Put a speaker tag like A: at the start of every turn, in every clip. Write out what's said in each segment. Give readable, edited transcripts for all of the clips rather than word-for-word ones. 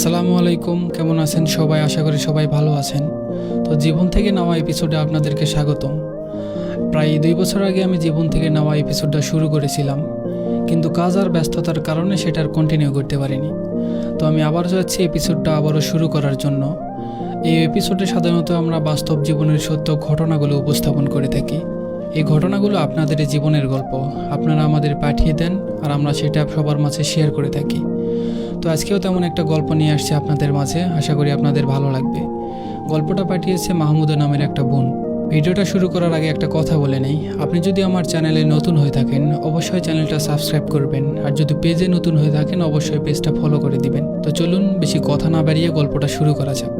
A: আসসালামু আলাইকুম, কেমন আছেন সবাই? আশা করি সবাই ভালো আছেন। তো জীবন থেকে নেওয়া এপিসোডে আপনাদেরকে স্বাগতম। প্রায় 2 বছর আগে আমি জীবন থেকে নেওয়া এপিসোডটা শুরু করেছিলাম, কিন্তু কাজ আর ব্যস্ততার কারণে সেটার কন্টিনিউ করতে পারিনি। তো আমি আবার যাচ্ছি এপিসোডটা আবারও শুরু করার জন্য। এই এপিসোডে সাধারণত আমরা বাস্তব জীবনের সত্য ঘটনাগুলো উপস্থাপন করে থাকি। এই ঘটনাগুলো আপনাদের জীবনের গল্প, আপনারা আমাদের পাঠিয়ে দেন আর আমরা সেটা সবার মাঝে শেয়ার করে থাকি। তো আজকেও তেমন একটা গল্প নিয়ে আসছে আপনাদের মাঝে, আশা করি আপনাদের ভালো লাগবে। গল্পটা পাঠিয়েছে মাহমুদা নামের একটা বোন। ভিডিওটা শুরু করার আগে একটা কথা বলে নেই, আপনি যদি আমার চ্যানেলে নতুন হয়ে থাকেন অবশ্যই চ্যানেলটা সাবস্ক্রাইব করবেন, আর যদি পেজে নতুন হয়ে থাকেন অবশ্যই পেজটা ফলো করে দিবেন। তো চলুন বেশি কথা না বাড়িয়ে গল্পটা শুরু করা যাক।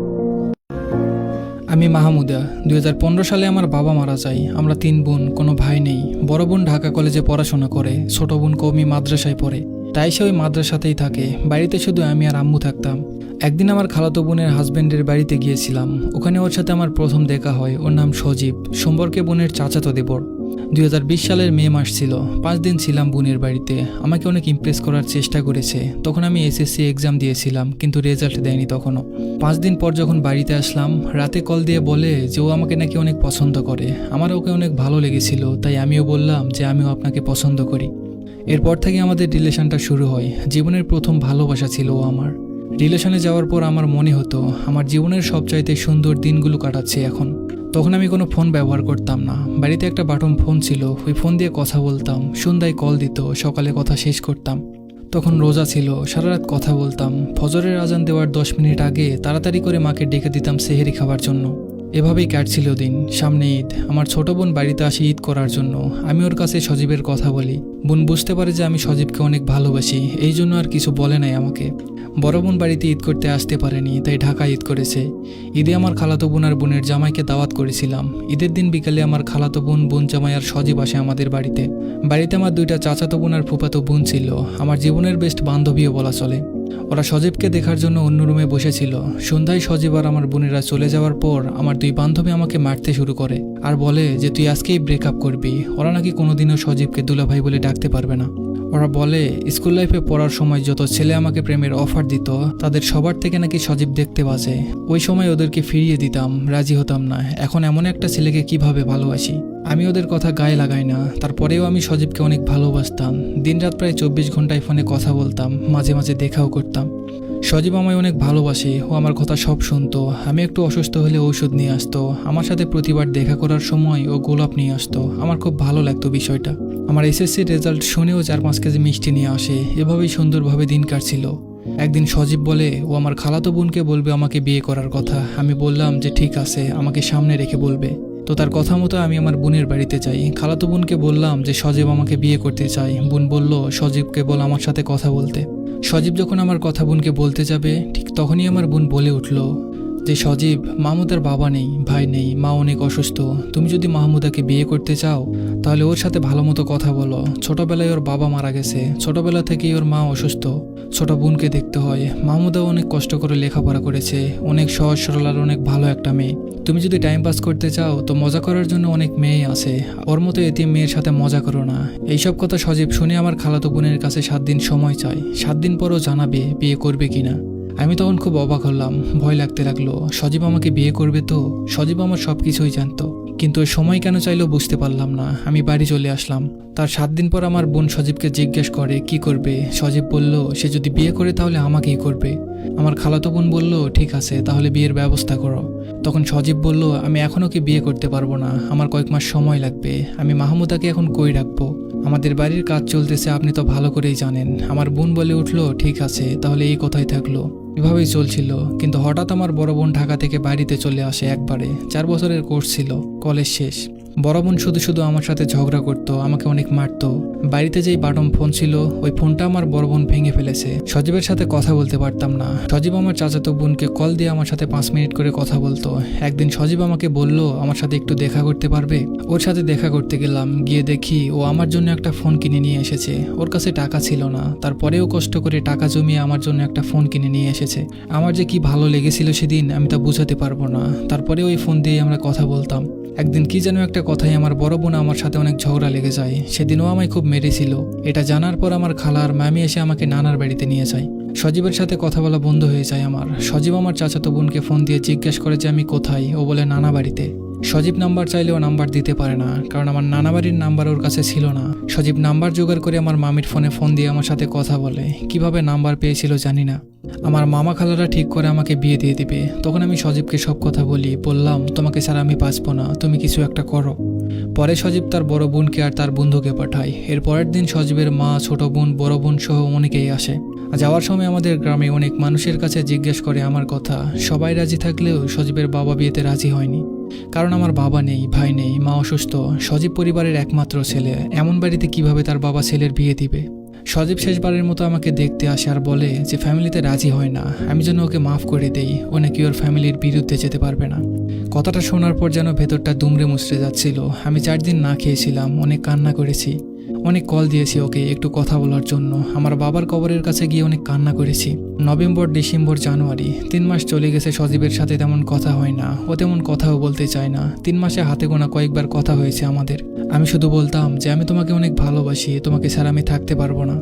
A: আমি মাহমুদা। 2015 সালে আমার বাবা মারা যায়। আমরা 3 বোন, কোনো ভাই নেই। বড় বোন ঢাকা কলেজে পড়াশোনা করে, ছোট বোন কওমি মাদ্রাসায় পড়ে, তাই সে ওই মাদ্রাসাতেই থাকে। বাড়িতে শুধু আমি আর আম্মু থাকতাম। একদিন আমার খালাতো বোনের হাজবেন্ডের বাড়িতে গিয়েছিলাম। ওখানে ওর সাথে আমার প্রথম দেখা হয়। ওর নাম সজীব, সম্পর্কে বোনের চাচাতো দেবর। 2020 সালের মে মাস ছিল। 5 দিন ছিলাম বোনের বাড়িতে। আমাকে অনেক ইমপ্রেস করার চেষ্টা করেছে। তখন আমি এসএসসি এক্সাম দিয়েছিলাম, কিন্তু রেজাল্ট দেয়নি তখনও। 5 দিন পর যখন বাড়িতে আসলাম, রাতে কল দিয়ে বলে যে ও আমাকে নাকি অনেক পছন্দ করে। আমার ওকে অনেক ভালো লেগেছিল, তাই আমিও বললাম যে আমিও আপনাকে পছন্দ করি। এরপর থেকে আমাদের রিলেশনটা শুরু হয়। জীবনের প্রথম ভালোবাসা ছিল ও আমার। রিলেশনে যাওয়ার পর আমার মনে হতো আমার জীবনের সবচাইতে সুন্দর দিনগুলো কাটাচ্ছে এখন। তখন আমি কোনো ফোন ব্যবহার করতাম না। বাড়িতে একটা বাটন ফোন ছিল, ওই ফোন দিয়ে কথা বলতাম। সন্ধ্যায় কল দিত, সকালে কথা শেষ করতাম। তখন রোজা ছিল, সারা রাত কথা বলতাম। ফজরের আজান দেওয়ার 10 মিনিট আগে তাড়াতাড়ি করে মাকে ডেকে দিতাম সেহেরি খাবার জন্য। এভাবেই কাটছিল দিন। সামনে ঈদ, আমার ছোট বোন বাড়িতে আসে ঈদ করার জন্য। আমি ওর কাছে সজীবের কথা বলি। বোন বুঝতে পারে যে আমি সজীবকে অনেক ভালোবাসি, এই জন্য আর কিছু বলে নাই আমাকে। বড় বোন বাড়িতে ঈদ করতে আসতে পারেনি, তাই ঢাকা ঈদ করেছে। ঈদে আমার খালাতো বোন আর বোনের জামাইকে দাওয়াত করেছিলাম। ঈদের দিন বিকালে আমার খালাতো বোন, বোন জামাই আর সজীব আসে আমাদের বাড়িতে। বাড়িতে আমার 2টা চাচাতো বোন আর ফুফাতো বোন ছিল, আমার জীবনের বেস্ট বান্ধবীও বলা চলে। ওরা সজীবকে দেখার জন্য অন্য রুমে বসেছিল। সন্ধ্যায় সজীব আর আমার বোনেরা চলে যাওয়ার পর আমার 2 বান্ধবী আমাকে মারতে শুরু করে আর বলে যে তুই আজকেই ব্রেকআপ করবি। ওরা নাকি কোনোদিনও সজীবকে দুলাভাই বলে ডাকতে পারবে না। ওরা বলে স্কুল লাইফে পড়ার সময় যত ছেলে আমাকে প্রেমের অফার দিত তাদের সবার থেকে নাকি সজীব দেখতে বাজে। ওই সময় ওদেরকে ফিরিয়ে দিতাম, রাজি হতাম না। এখন এমন একটা ছেলেকে কিভাবে ভালোবাসি? আমি ওদের কথা গায়ে লাগাই না, তারপরেও আমি সজীবকে অনেক ভালোবাসতাম। দিনরাত প্রায় 24 ঘন্টায় ফোনে কথা বলতাম, মাঝে মাঝে দেখাও করতাম। সজীব আমায় অনেক ভালোবাসে, ও আমার কথা সব শুনতো। আমি একটু অসুস্থ হলে ঔষধ নিয়ে আসতো। আমার সাথে প্রতিবার দেখা করার সময় ও গোলাপ নিয়ে আসতো। আমার খুব ভালো লাগতো বিষয়টা। আমার এসএসসির রেজাল্ট শুনেও 4-5 কেজি মিষ্টি নিয়ে আসে। এভাবেই সুন্দরভাবে দিন কাটছিল। একদিন সজীব বলে ও আমার খালাতো বোনকে বলবে আমাকে বিয়ে করার কথা। আমি বললাম যে ঠিক আছে, আমাকে সামনে রেখে বলবে। তো তার কথা মতো আমি আমার বোনের বাড়িতে যাই। খালাতো বোনকে বললাম যে সজীব আমাকে বিয়ে করতে চাই। বোন বলল সজীবকে বল আমার সাথে কথা বলতে। সজীব যখন আমার কথা বোনকে বলতে যাবে, ঠিক তখনই আমার বোন বলে উঠল যে সজীব, মাহমুদার বাবা নেই, ভাই নেই, মা অনেক অসুস্থ। তুমি যদি মাহমুদাকে বিয়ে করতে চাও তাহলে ওর সাথে ভালো মতো কথা বলো। ছোটবেলায় ওর বাবা মারা গেছে, ছোটবেলা থেকেই ওর মা অসুস্থ। ছোট বোনকে দেখতে হয়। মাহমুদাও অনেক কষ্ট করে লেখাপড়া করেছে, অনেক সহজ সরল আর অনেক ভালো একটা মেয়ে। তুমি যদি টাইম পাস করতে চাও তো মজা করার জন্য অনেক মেয়ে আছে, ওর মতো এতিম মেয়ের সাথে মজা করো না। এইসব কথা সজীব শুনে আমার খালাতো বোনের কাছে 7 দিন সময় চায়। 7 দিন পরও জানাবে বিয়ে করবে কিনা। আমি তখন খুব অবাক হলাম, ভয় লাগতে লাগলো। সজীব আমাকে বিয়ে করবে তো? সজীব আমার সব কিছুই জানতো, কিন্তু ওই সময় কেন চাইলেও বুঝতে পারলাম না। আমি বাড়ি চলে আসলাম। তার 7 দিন পর আমার বোন সজীবকে জিজ্ঞেস করে কি করবে। সজীব বলল সে যদি বিয়ে করে তাহলে আমাকেই করবে। আমার খালাতো বোন বলল ঠিক আছে, তাহলে বিয়ের ব্যবস্থা করো। তখন সজীব বলল আমি এখনও কি বিয়ে করতে পারবো না, আমার কয়েক মাস সময় লাগবে। আমি মাহমুদাকে এখন কই রাখবো? আমাদের বাড়ির কাজ চলতেছে, আপনি তো ভালো করেই জানেন। আমার বোন বলে উঠল ঠিক আছে, তাহলে এই কথাই থাকলো। এভাবেই চলছিল, কিন্তু হঠাৎ আমার বড় বোন ঢাকা থেকে বাড়িতে চলে আসে একবারে। 4 বছরের কোর্স ছিল, কলেজ শেষ। বড় বোন শুধু শুধু আমার সাথে ঝগড়া করতো, আমাকে অনেক মারতো। বাড়িতে যেই বাটন ফোন ছিল ওই ফোনটা আমার বড় বোন ভেঙে ফেলেছে। সজীবের সাথে কথা বলতে পারতাম না। সজীব আমার চাচাতো বোনকে কল দিয়ে আমার সাথে 5 মিনিট করে কথা বলতো। একদিন সজীব আমাকে বলল আমার সাথে একটু দেখা করতে পারবে। ওর সাথে দেখা করতে গেলাম, গিয়ে দেখি ও আমার জন্য একটা ফোন কিনে নিয়ে এসেছে। ওর কাছে টাকা ছিল না, তারপরেও কষ্ট করে টাকা জমিয়ে আমার জন্য একটা ফোন কিনে নিয়ে এসেছে। আমার যে কি ভালো লেগেছিল সেদিন আমি তা বোঝাতে পারবো না। তারপরে ওই ফোন দিয়ে আমরা কথা বলতাম। একদিন কি যেন একটা কথাই আমার বড় বোন আমার সাথে অনেক ঝগড়া লেগে যায়। সেদিনও আমায় খুব মেরেছিল। এটা জানার পর আমার খালা আর মামি এসে আমাকে নানার বাড়িতে নিয়ে যায়। সজীবের সাথে কথা বলা বন্ধ হয়ে যায় আমার। সজীব আমার চাচাতো বোনকে ফোন দিয়ে জিজ্ঞেস করে যে আমি কোথায়। ও বলে নানা বাড়িতে। সজীব নাম্বার চাইলেও নাম্বার দিতে পারে না, কারণ আমার নানা বাড়ির নাম্বার ওর কাছে ছিল না। সজীব নাম্বার জোগাড় করে আমার মামির ফোনে ফোন দিয়ে আমার সাথে কথা বলে। কিভাবে নাম্বার পেয়েছিল জানি না। আমার মামা খালারা ঠিক করে আমাকে বিয়ে দিয়ে দিবে। তখন আমি সজীবকে সব কথা বললাম তোমাকে ছাড়া আমি বাঁচবো না, তুমি কিছু একটা করো। পরে সজীব তার বড় বোনকে আর তার বন্ধুকে পাঠায়। এর পরের দিন সজীবের মা, ছোট বোন, বড় বোন সহ অনেকেই আসে। যাওয়ার সময় আমাদের গ্রামে অনেক মানুষের কাছে জিজ্ঞেস করে আমার কথা। সবাই রাজি থাকলেও সজীবের বাবা বিয়েতে রাজি হয়নি, কারণ আমার বাবা নেই, ভাই নেই, মা অসুস্থ। সজীব পরিবারের একমাত্র ছেলে, এমন বাড়িতে কিভাবে তার বাবা ছেলের বিয়ে দিবে। সজীব শেষবারের মতো আমাকে দেখতে আসে আর বলে যে ফ্যামিলিতে রাজি হয় না, আমি যেন ওকে মাফ করে দেই, ও নাকি ওর ফ্যামিলির বিরুদ্ধে যেতে পারবে না। কথাটা শোনার পর যেন ভেতরটা দুমড়ে মুচড়ে যাচ্ছিল। আমি 4 দিন না খেয়েছিলাম, অনেক কান্না করেছি, অনেক কল দিয়েছি ওকে একটু কথা বলার জন্য। আমার বাবার কবরের কাছে গিয়ে অনেক কান্না করেছি। নভেম্বর, ডিসেম্বর, জানুয়ারি 3 মাস চলে গেছে। সজীবের সাথে তেমন কথা হয় না, ও তেমন কথাও বলতে চায় না। 3 মাসে হাতে গোনা কয়েকবার কথা হয়েছে আমাদের। আমি শুধু বলতাম যে আমি তোমাকে অনেক ভালোবাসি, তোমাকে ছাড়া আমি থাকতে পারবো না।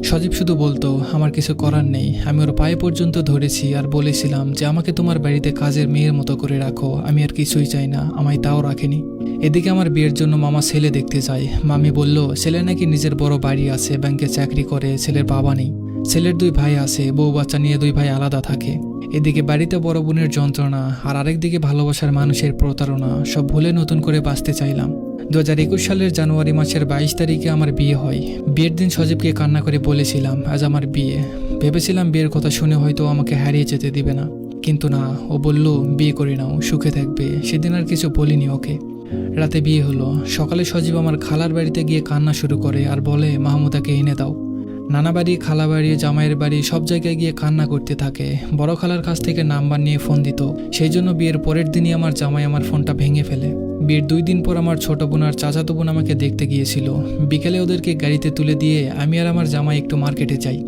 A: সজীব শুধু বলতো আমার কিছু করার নেই। আমি ওর পায়ে পর্যন্ত ধরেছি আর বলেছিলাম যে আমাকে তোমার বাড়িতে কাজের মেয়ের মতো করে রাখো, আমি আর কিছুই চাই না। আমায় তাও রাখেনি। এদিকে আমার বিয়ের জন্য মামা ছেলে দেখতে যায়। মামি বলল ছেলে নাকি নিজের বড় বাড়ি আছে, ব্যাংকে চাকরি করে, ছেলের বাবা নেই। ছেলের 2 ভাই আছে, বউ বাচ্চা নিয়ে 2 ভাই আলাদা থাকে। এদিকে বাড়িতে বড় বোনের যন্ত্রণা, আর আরেকদিকে ভালোবাসার মানুষের প্রতারণা। সব ভুলে নতুন করে বাঁচতে চাইলাম। 2021 সালের জানুয়ারি মাসের 22 তারিখে আমার বিয়ে হয়। বিয়ের দিন সজীবকে কান্না করে বলেছিলাম আজ আমার বিয়ে। ভেবেছিলাম বিয়ের কথা শুনে হয়তো আমাকে হারিয়ে যেতে দিবে না, কিন্তু না, ও বলল বিয়ে করে নাও, সুখে থাকবে। সেদিন আর কিছু বলিনি ওকে। রাতে বিয়ে হলো। সকালে সজীব আমার খালার বাড়িতে গিয়ে কান্না শুরু করে আর বলে মাহমুদাকে এনে দাও। নানা বাড়ি, খালা বাড়ি, জামাইয়ের বাড়ি সব জায়গায় গিয়ে কান্না করতে থাকে। বড় খালার কাছ থেকে নাম্বার নিয়ে ফোন দিত। সেই জন্য বিয়ের পরের দিনই আমার জামাই আমার ফোনটা ভেঙে ফেলে। বিয়ের 2 দিন পর আমার ছোট বোন আর চাচাতো বোন আমাকে দেখতে গিয়েছিল। বিকেলে ওদেরকে গাড়িতে তুলে দিয়ে আমি আর আমার জামাই একটু মার্কেটে যাই।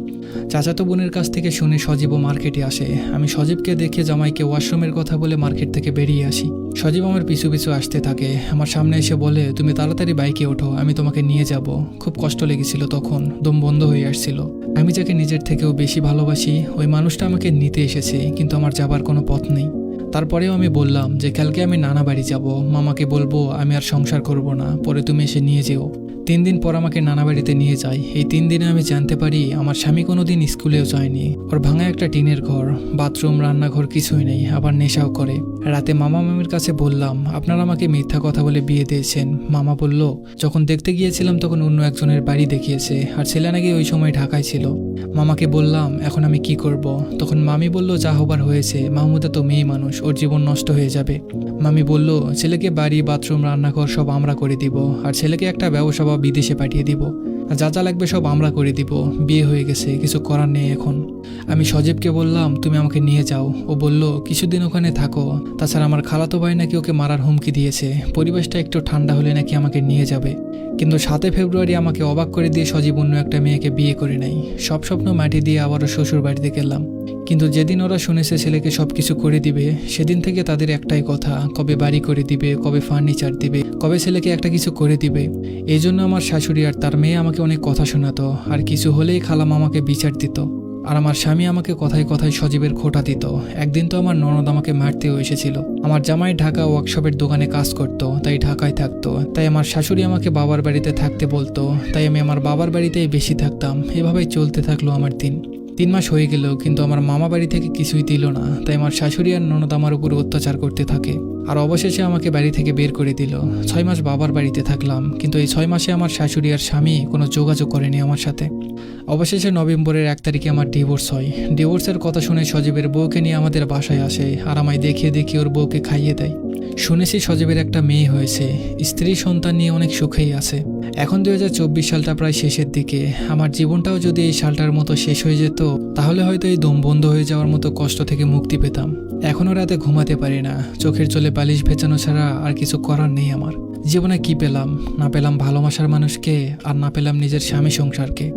A: চাচাতো বোনের কাছ থেকে শুনে সজীবও মার্কেটে আসে। আমি সজীবকে দেখে জামাইকে ওয়াশরুমের কথা বলে মার্কেট থেকে বেরিয়ে আসি। সজীব আমার পিছু পিছু আসতে থাকে। আমার সামনে এসে বলে তুমি তাড়াতাড়ি বাইকে ওঠো, আমি তোমাকে নিয়ে যাব। খুব কষ্ট লেগেছিল তখন, দম বন্ধ হয়ে আসছিল। আমি যাকে নিজের থেকেও বেশি ভালোবাসি, ওই মানুষটা আমাকে নিতে এসেছে, কিন্তু আমার যাবার কোনো পথ নেই। তারপরেও আমি বললাম যে কালকে আমি নানা বাড়ি যাব, মামাকে বলবো আমি আর সংসার করব না, পরে তুমি এসে নিয়ে যেও। 3 দিন পর আমাকে নানা বাড়িতে নিয়ে যায়। এই 3 দিনে আমি জানতে পারি আমার স্বামী কোনোদিন স্কুলেও যায়নি। ওর ভাঙা একটা টিনের ঘর, বাথরুম, রান্নাঘর কিছুই নেই, আবার নেশাও করে। রাতে মামা মামির কাছে বললাম আপনারা আমাকে মিথ্যা কথা বলে বিয়ে দিয়েছেন। মামা বলল যখন দেখতে গিয়েছিলাম তখন অন্য একজনের বাড়ি দেখিয়েছে, আর ছেলে নাকি ওই সময় ঢাকায় ছিল। মামাকে বললাম এখন আমি কি করব। তখন মামি বলল যা হবার হয়েছে, মাহমুদা তো মেয়ে মানুষ, ওর জীবন নষ্ট হয়ে যাবে। মামি বলল ছেলেকে বাড়ি, বাথরুম, রান্নাঘর সব আমরা করে দিব, আর ছেলেকে একটা ব্যবসা বা বিদেশে পাঠিয়ে দিব। যা যা লাগবে সব আমরা করে দিব। বিয়ে হয়ে গেছে, কিছু করার নেই এখন। আমি সজীবকে বললাম তুমি আমাকে নিয়ে যাও। ও বলল কিছুদিন ওখানে থাকো, তাছাড়া আমার খালাতো ভাই নাকি ওকে মারার হুমকি দিয়েছে। পরিবেশটা একটু ঠান্ডা হলে নাকি আমাকে নিয়ে যাবে। কিন্তু 7 ফেব্রুয়ারি আমাকে অবাক করে দিয়ে সজীব অন্য একটা মেয়েকে বিয়ে করে নেয়। সব স্বপ্ন মাটি দিয়ে আবারও শ্বশুর বাড়িতে গেলাম। কিন্তু যেদিন ওরা শুনেছে ছেলেকে সব কিছু করে দিবে, সেদিন থেকে তাদের একটাই কথা, কবে বাড়ি করে দিবে, কবে ফার্নিচার দিবে, কবে ছেলেকে একটা কিছু করে দিবে। এই জন্য আমার শাশুড়ি আর তার মেয়ে আমাকে অনেক কথা শোনাতো, আর কিছু হলেই খালাম আমাকে বিচার দিত। আর আমার স্বামী আমাকে কথায় কথায় সজীবের খোঁটা দিত। একদিন তো আমার ননদ আমাকে মারতেও এসেছিল। আমার জামাই ঢাকা ওয়ার্কশপের দোকানে কাজ করত, তাই ঢাকায় থাকতো। তাই আমার শাশুড়ি আমাকে বাবার বাড়িতে থাকতে বলতো, তাই আমি আমার বাবার বাড়িতেই বেশি থাকতাম। এভাবেই চলতে থাকলো আমার দিন। 3 মাস হয়ে গেল, কিন্তু আমার মামা বাড়ি থেকে কিছুই দিল না। তাই আমার শাশুড়ি আর ননদ আমার উপর অত্যাচার করতে থাকে, আর অবশেষে আমাকে বাড়ি থেকে বের করে দিল। 6 মাস বাবার বাড়িতে থাকলাম, কিন্তু এই 6 মাসে আমার শাশুড়ি আর স্বামী কোনো যোগাযোগ করেনি আমার সাথে। অবশেষে নভেম্বরের 1 তারিখে আমার ডিভোর্স হয়। ডিভোর্সের কথা শুনে সজীবের বউকে নিয়ে আমাদের বাসায় আসে, আর আমায় দেখিয়ে দেখিয়ে ওর বউকে খাইয়ে দেয়। শুনেছি সজীবের একটা মেয়ে হয়েছে, স্ত্রী সন্তান নিয়ে অনেক সুখেই আছে। এখন 2024 সালটা প্রায় শেষের দিকে। আমার জীবনটাও যদি এই সালটার মতো শেষ হয়ে যেত, তাহলে হয়তো এই দম বন্ধ হয়ে যাওয়ার মতো কষ্ট থেকে মুক্তি পেতাম। এখনও রাতে ঘুমাতে পারি না, চোখের জলে বালিশ ভেজানো ছাড়া আর কিছু করার নেই আমার। জীবনে কি পেলাম? না পেলাম ভালোবাসার মানুষকে, আর না পেলাম নিজের স্বামী সংসারকে।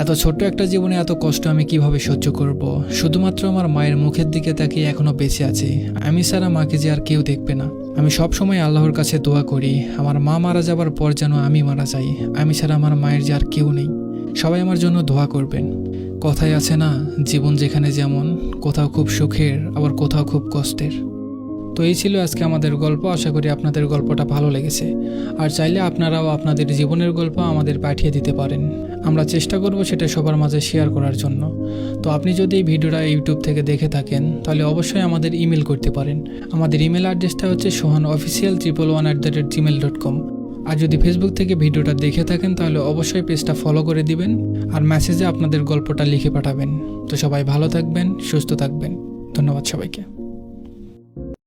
A: এত ছোট্ট একটা জীবনে এত কষ্ট আমি কিভাবে সহ্য করব? শুধুমাত্র আমার মায়ের মুখের দিকে তাকিয়ে এখনো বেঁচে আছি। আমি ছাড়া মাকে যে আর কেউ দেখবে না। আমি সব সময় আল্লাহর কাছে দোয়া করি আমার মা মারা যাবার পর যেন আমি মারা যাই, আমি ছাড়া আমার মায়ের যে আর কেউ নেই। সবাই আমার জন্য দোয়া করবেন। কথায় আছে না, জীবন যেখানে যেমন, কোথাও খুব সুখের আবার কোথাও খুব কষ্টের। তো এই ছিল আজকে আমাদের গল্প। আশা করি আপনাদের গল্পটা ভালো লেগেছে। আর চাইলে আপনারাও আপনাদের জীবনের গল্প আমাদের পাঠিয়ে দিতে পারেন। আমরা চেষ্টা করব সেটা সবার মাঝে শেয়ার করার জন্য। তো আপনি যদি এই ভিডিওটা ইউটিউব থেকে দেখে থাকেন তাহলে অবশ্যই আমাদের ইমেল করতে পারেন। আমাদের ইমেল অ্যাড্রেসটা হচ্ছে sohanofficial111@gmail.com। আর যদি ফেসবুক থেকে ভিডিওটা দেখে থাকেন তাহলে অবশ্যই পেজটা ফলো করে দিবেন আর মেসেজে আপনাদের গল্পটা লিখে পাঠাবেন। তো সবাই ভালো থাকবেন, সুস্থ থাকবেন। ধন্যবাদ সবাইকে।